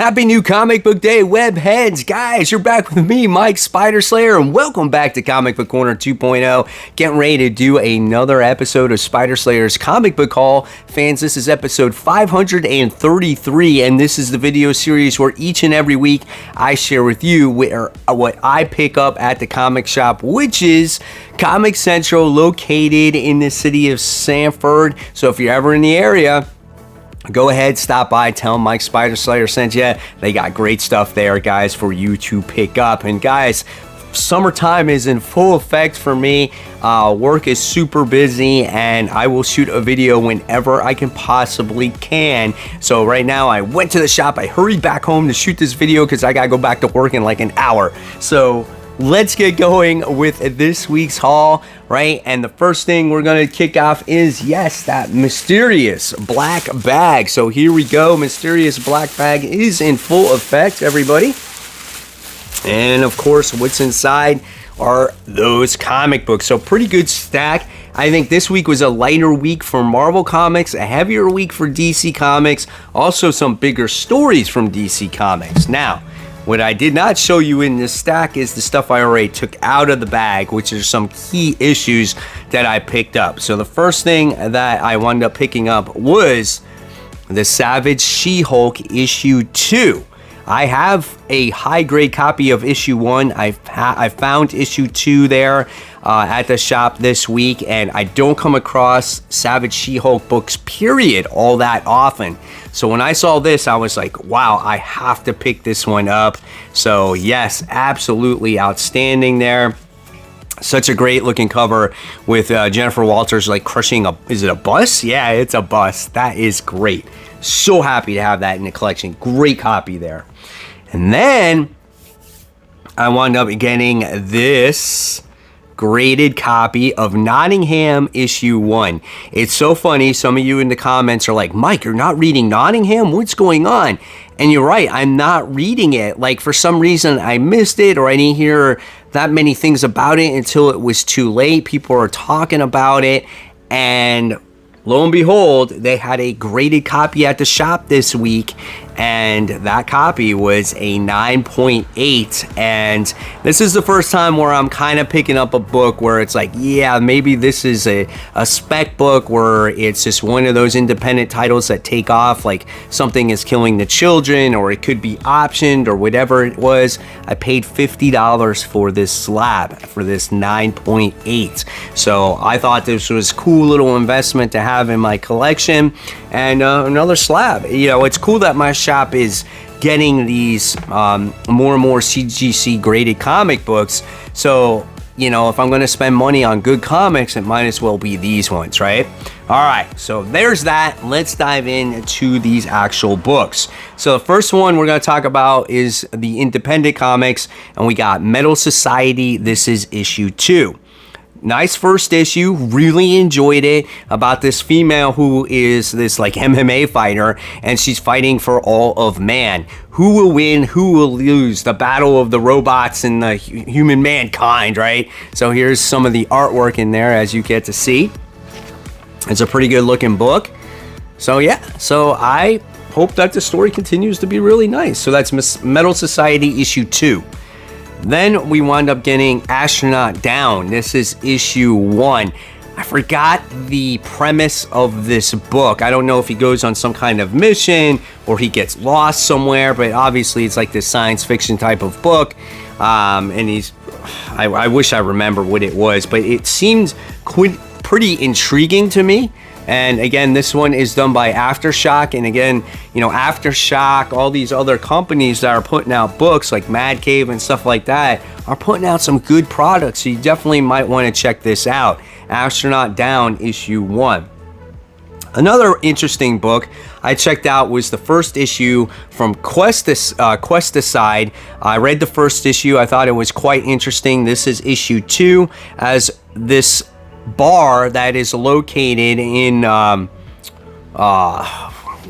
Happy new comic book day, web heads. Guys, you're back with me, Mike Spider Slayer, and welcome back to Comic Book Corner 2.0. Getting ready to do another episode of Spider Slayer's Comic Book Haul. Fans, this is episode 533, and this is the video series where each and every week I share with you what I pick up at the comic shop, which is Comic Central, located in the city of Sanford. So if you're ever in the area, go ahead, stop by, tell them Mike Spider Slayer sent you. They got great stuff there, guys, for you to pick up. And guys, summertime is in full effect for me. Work is super busy, and I will shoot a video whenever I possibly can. So right now, I went to the shop. I hurried back home to shoot this video because I gotta go back to work in like an hour. So let's get going with this week's haul, right? And the first thing we're going to kick off is, yes, that mysterious black bag. So here we go. Mysterious black bag is in full effect, everybody. And of course, what's inside are those comic books. So pretty good stack. I think this week was a lighter week for Marvel Comics, a heavier week for DC Comics, also some bigger stories from DC Comics. Now, what I did not show you in this stack is the stuff I already took out of the bag, which are some key issues that I picked up. So the first thing that I wound up picking up was the Savage She-Hulk issue 2. I have a high-grade copy of issue 1. I found issue 2 there at the shop this week, and I don't come across Savage She-Hulk books, period, all that often. So when I saw this, I was like, wow, I have to pick this one up. So yes, absolutely outstanding there. Such a great looking cover with Jennifer Walters like crushing is it a bus? Yeah, it's a bus. That is great. So happy to have that in the collection. Great copy there. And then I wound up getting this graded copy of Nottingham issue 1. It's so funny. Some of you in the comments are like, Mike, you're not reading Nottingham? What's going on? And you're right, I'm not reading it. Like, for some reason, I missed it, or I didn't hear that many things about it until it was too late. People are talking about it, and lo and behold, they had a graded copy at the shop this week, and that copy was a 9.8. And this is the first time where I'm kind of picking up a book where it's like, yeah, maybe this is a spec book where it's just one of those independent titles that take off, like Something is Killing the Children, or it could be optioned, or whatever it was. I paid $50 for this slab, for this 9.8. So I thought this was a cool little investment to have in my collection. And another slab. You know, it's cool that my shop is getting these more and more CGC graded comic books. So, you know, if I'm going to spend money on good comics, it might as well be these ones, right? All right, so there's that. Let's dive into these actual books. So the first one we're going to talk about is the independent comics, and we got Metal Society. This is issue 2. Nice first issue, really enjoyed it, about this female who is this like MMA fighter, and she's fighting for all of man. Who will win, who will lose? The battle of the robots and the human mankind, right? So here's some of the artwork in there, as you get to see. It's a pretty good looking book. So yeah, so I hope that the story continues to be really nice. So that's Metal Society issue 2. Then we wound up getting Astronaut Down. This is issue 1. I forgot the premise of this book. I don't know if he goes on some kind of mission or he gets lost somewhere, but obviously it's like this science fiction type of book. And I wish I remember what it was, but it seemed pretty intriguing to me. And again, this one is done by Aftershock. And again, you know, Aftershock, all these other companies that are putting out books like Mad Cave and stuff like that are putting out some good products. So you definitely might want to check this out. Astronaut Down, issue 1. Another interesting book I checked out was the first issue from Questicide. I read the first issue. I thought it was quite interesting. This is issue 2, as this bar that is located in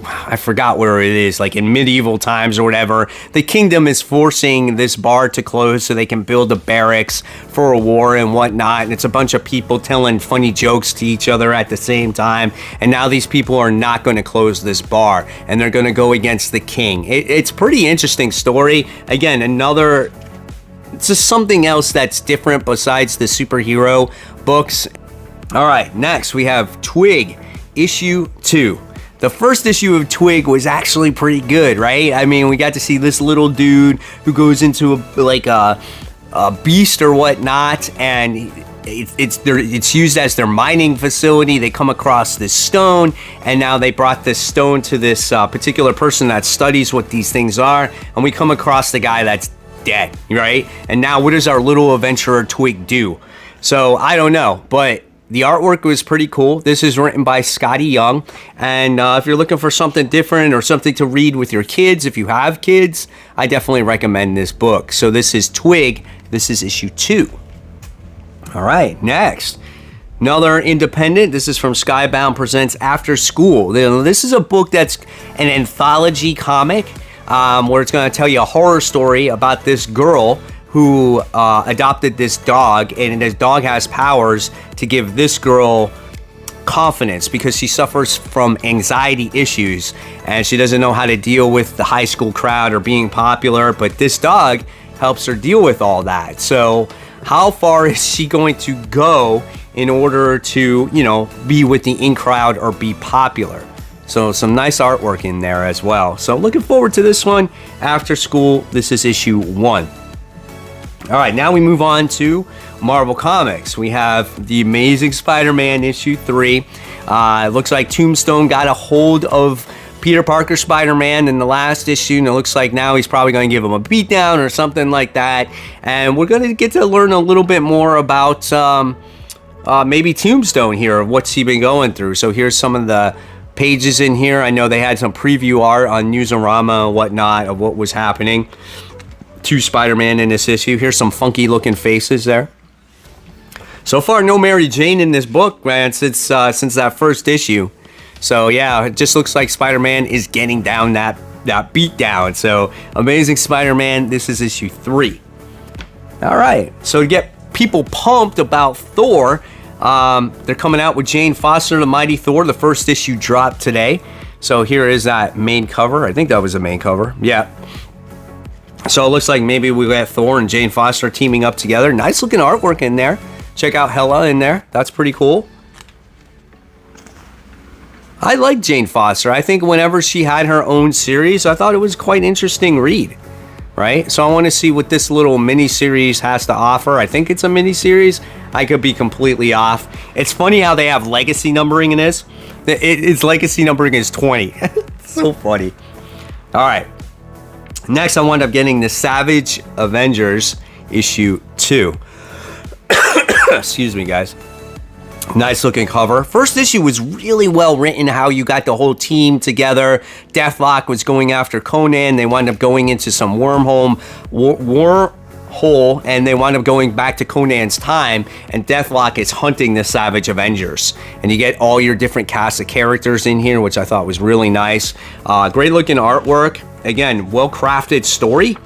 I forgot where it is, like in medieval times or whatever. The kingdom is forcing this bar to close so they can build a barracks for a war and whatnot. And it's a bunch of people telling funny jokes to each other at the same time. And now these people are not going to close this bar, and they're going to go against the king. It's pretty interesting story. Again, it's just something else that's different besides the superhero books. All right, next we have Twig, issue 2. The first issue of Twig was actually pretty good, right? I mean, we got to see this little dude who goes into a beast or whatnot, and it's used as their mining facility. They come across this stone, and now they brought this stone to this particular person that studies what these things are, and we come across the guy that's dead, right? And now what does our little adventurer Twig do? So I don't know, but the artwork was pretty cool. This is written by Scotty Young, and if you're looking for something different or something to read with your kids, if you have kids, I definitely recommend this book. So this is Twig. This is issue 2. All right, next, another independent. This is from Skybound Presents After School. This is a book that's an anthology comic where it's going to tell you a horror story about this girl who adopted this dog, and this dog has powers to give this girl confidence because she suffers from anxiety issues and she doesn't know how to deal with the high school crowd or being popular, but this dog helps her deal with all that. So how far is she going to go in order to, be with the in crowd or be popular? So some nice artwork in there as well. So looking forward to this one. After School, this is issue 1. All right, now we move on to Marvel Comics. We have The Amazing Spider-Man issue 3. It looks like Tombstone got a hold of Peter Parker Spider-Man in the last issue, and it looks like now he's probably going to give him a beatdown or something like that. And we're going to get to learn a little bit more about maybe Tombstone here, what's he been going through. So here's some of the pages in here. I know they had some preview art on Newsarama and whatnot of what was happening to Spider-Man in this issue. Here's some funky looking faces there. So far, no Mary Jane in this book, man, since that first issue. So yeah, it just looks like Spider-Man is getting down that beat down. So Amazing Spider-Man, this is issue 3. All right, so to get people pumped about Thor, they're coming out with Jane Foster, The Mighty Thor. The first issue dropped today. So here is that main cover. I think that was the main cover. Yeah. So it looks like maybe we got Thor and Jane Foster teaming up together. Nice looking artwork in there. Check out Hela in there. That's pretty cool. I like Jane Foster. I think whenever she had her own series, I thought it was quite interesting read. Right? So I want to see what this little mini series has to offer. I think it's a mini series. I could be completely off. It's funny how they have legacy numbering in this. Its legacy numbering is 20. It's so funny. All right. Next, I wound up getting the Savage Avengers issue 2. Excuse me, guys. Nice looking cover. First issue was really well written, how you got the whole team together. Deathlock was going after Conan. They wound up going into some wormhole, and they wound up going back to Conan's time, and Deathlock is hunting the Savage Avengers. And you get all your different cast of characters in here, which I thought was really nice. Great looking artwork. Again, well-crafted story.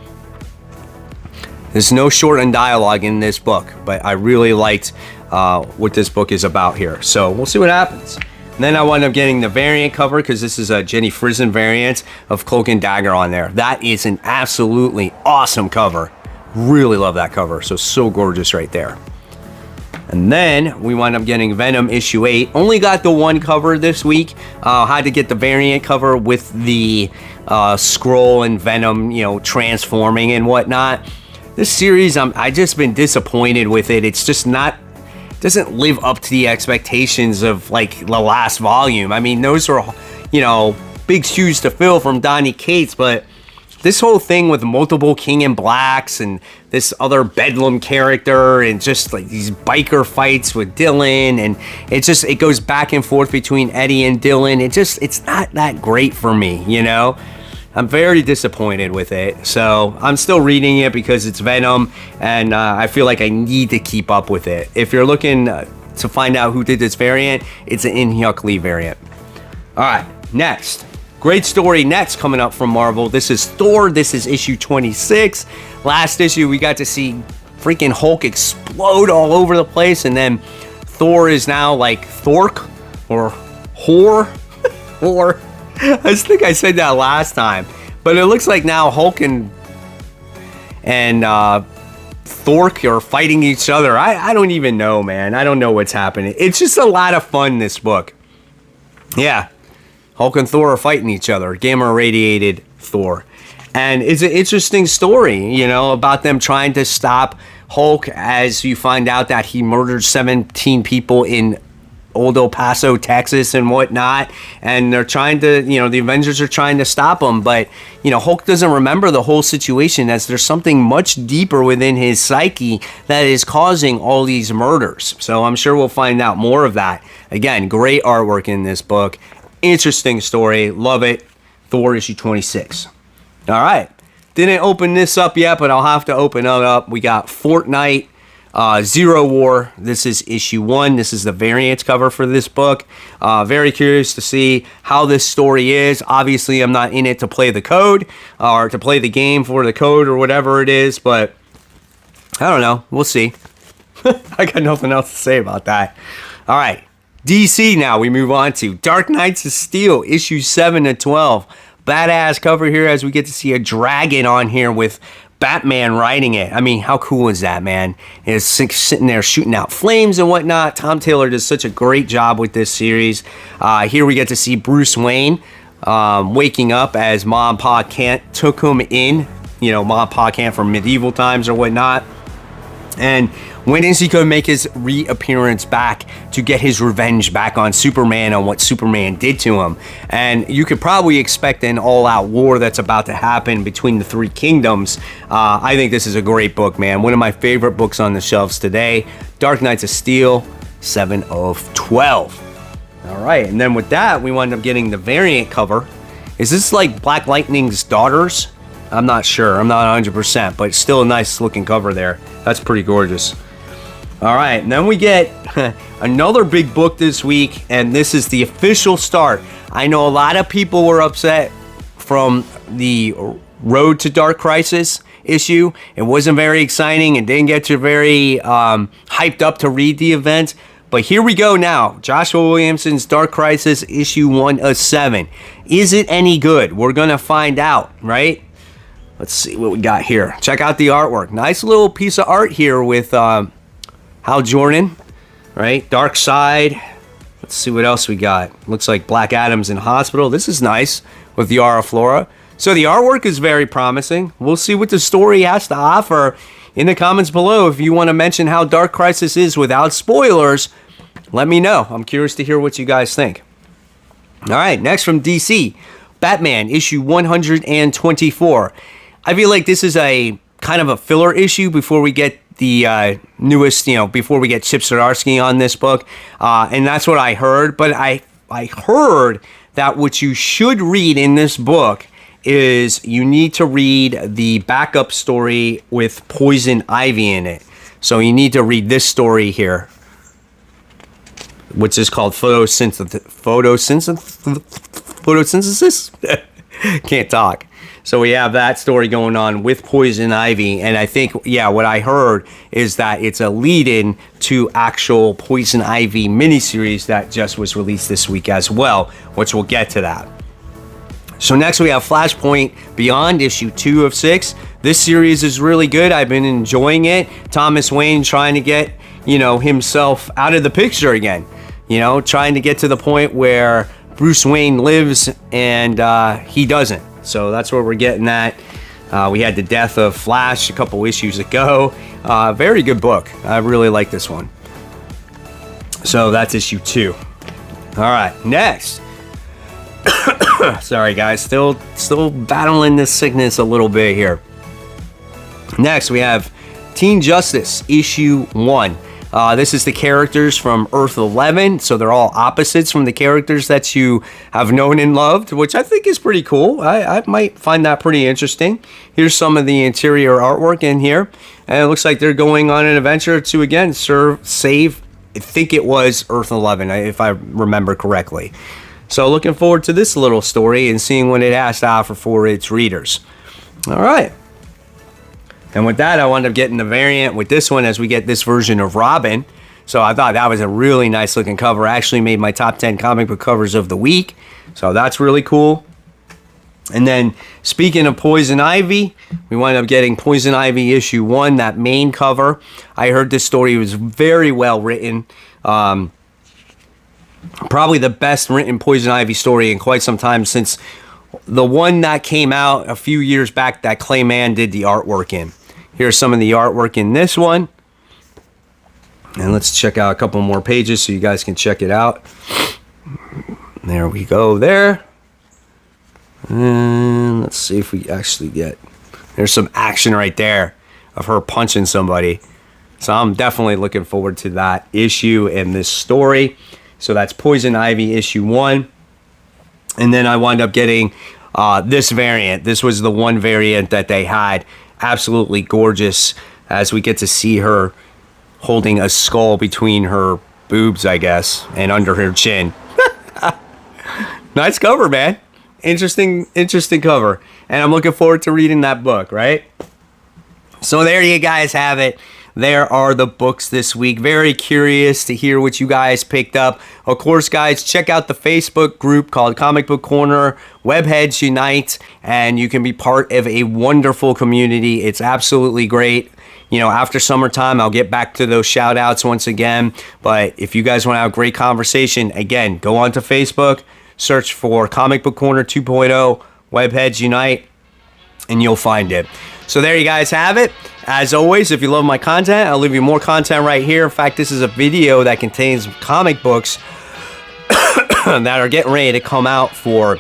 There's no short on dialogue in this book, but I really liked what this book is about here. So we'll see what happens. And then I wound up getting the variant cover because this is a Jenny Frison variant of Cloak and Dagger on there. That is an absolutely awesome cover. Really love that cover. So gorgeous right there. And then we wound up getting Venom issue 8. Only got the one cover this week. Had to get the variant cover with the Skrull and Venom, transforming and whatnot. This series, I just been disappointed with it. It's just doesn't live up to the expectations of like the last volume. I mean, those are, big shoes to fill from Donny Cates, but this whole thing with multiple King in Blacks and this other Bedlam character and just like these biker fights with Dylan, and it goes back and forth between Eddie and Dylan. It's not that great for me, I'm very disappointed with it. So I'm still reading it because it's Venom, and I feel like I need to keep up with it. If you're looking to find out who did this variant, it's an In Hyuk Lee variant. All right, next. Great story next coming up from Marvel. This is Thor. This is issue 26. Last issue, we got to see freaking Hulk explode all over the place, and then Thor is now like Thork or Hor. Or I think I said that last time, but it looks like now Hulk and Thork are fighting each other. I don't even know, man. I don't know what's happening. It's just a lot of fun, this book. Yeah. Hulk and Thor are fighting each other. Gamma radiated Thor. And it's an interesting story, you know, about them trying to stop Hulk as you find out that he murdered 17 people in old El Paso, Texas and whatnot. And they're trying to, you know, the Avengers are trying to stop him. But, you know, Hulk doesn't remember the whole situation, as there's something much deeper within his psyche that is causing all these murders. So I'm sure we'll find out more of that. Again, great artwork in this book. Interesting story. Love it. Thor issue 26. All right. Didn't open this up yet, but I'll have to open it up. We got Fortnite Zero War. This is issue 1. This is the variant cover for this book. Very curious to see how this story is. Obviously, I'm not in it to play the code or to play the game for the code or whatever it is, but I don't know. We'll see. I got nothing else to say about that. All right. DC now we move on to Dark Knights of Steel, issue 7 to 12. Badass cover here as we get to see a dragon on here with Batman riding it. I mean, how cool is that, man? It's sitting there shooting out flames and whatnot. Tom Taylor does such a great job with this series. Here we get to see Bruce Wayne waking up as Mom Pa Kent took him in. You know, Mom Pa Kent from medieval times or whatnot. And when is he going to make his reappearance back to get his revenge back on Superman, on what Superman did to him? And you could probably expect an all-out war that's about to happen between the three kingdoms. I think this is a great book, man. One of my favorite books on the shelves today. Dark Knights of Steel, 7 of 12. All right, and then with that, we wound up getting the variant cover. Is this like Black Lightning's daughters? I'm not sure. I'm not 100%, but it's still a nice looking cover there. That's pretty gorgeous. All right, and then we get another big book this week, and this is the official start. I know a lot of people were upset from the Road to Dark Crisis issue. It wasn't very exciting and didn't get you very hyped up to read the event. But here we go now. Joshua Williamson's Dark Crisis issue 1 of 7. Is it any good? We're going to find out, right? Let's see what we got here. Check out the artwork. Nice little piece of art here with Hal Jordan, right? Dark Side. Let's see what else we got. Looks like Black Adam's in hospital. This is nice with Yara Flora. So the artwork is very promising. We'll see what the story has to offer in the comments below. If you want to mention how Dark Crisis is without spoilers, let me know. I'm curious to hear what you guys think. All right, next from DC, Batman issue 124. I feel like this is a kind of a filler issue before we get the newest, before we get Chip Zdarsky on this book. And that's what I heard. But I heard that what you should read in this book is you need to read the backup story with Poison Ivy in it. So you need to read this story here, which is called photosynthesis? Can't talk. So we have that story going on with Poison Ivy, and I think, what I heard is that it's a lead-in to actual Poison Ivy miniseries that just was released this week as well, which we'll get to that. So next we have Flashpoint Beyond issue 2 of 6. This series is really good. I've been enjoying it. Thomas Wayne trying to get, himself out of the picture again. Trying to get to the point where Bruce Wayne lives and he doesn't. So that's where we're getting at. We had the death of Flash a couple issues ago. Very good book. I really like this one. So that's issue 2. All right, next. Sorry guys, still battling this sickness a little bit here. Next we have Teen Justice issue 1. This is the characters from Earth 11, so they're all opposites from the characters that you have known and loved, which I think is pretty cool. I might find that pretty interesting. Here's some of the interior artwork in here, and it looks like they're going on an adventure to, again, save, I think it was Earth 11, if I remember correctly. So looking forward to this little story and seeing what it has to offer for its readers. All right. And with that, I wound up getting the variant with this one as we get this version of Robin. So I thought that was a really nice looking cover. Actually made my top 10 comic book covers of the week. So that's really cool. And then speaking of Poison Ivy, we wound up getting Poison Ivy issue 1, that main cover. I heard this story was very well written. Probably the best written Poison Ivy story in quite some time, since the one that came out a few years back that Clay Mann did the artwork in. Here's some of the artwork in this one. And let's check out a couple more pages so you guys can check it out. There we go there. And let's see if we actually get... There's some action right there of her punching somebody. So I'm definitely looking forward to that issue and this story. So that's Poison Ivy issue 1. And then I wound up getting this variant. This was the one variant that they had. Absolutely gorgeous, as we get to see her holding a skull between her boobs, I guess, and under her chin. Nice cover, man. Interesting cover. And I'm looking forward to reading that book, right? So there you guys have it. There are the books this week. Very curious to hear what you guys picked up. Of course, guys, check out the Facebook group called Comic Book Corner, Webheads Unite, and you can be part of a wonderful community. It's absolutely great. You know, after summertime, I'll get back to those shout outs once again. But if you guys want to have a great conversation, again, go onto Facebook, search for Comic Book Corner 2.0, Webheads Unite, and you'll find it. So there you guys have it. As always, if you love my content, I'll leave you more content right here. In fact, this is a video that contains comic books that are getting ready to come out for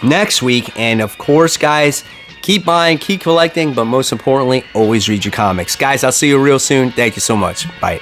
next week. And of course, guys, keep buying, keep collecting, but most importantly, always read your comics. Guys, I'll see you real soon. Thank you so much. Bye.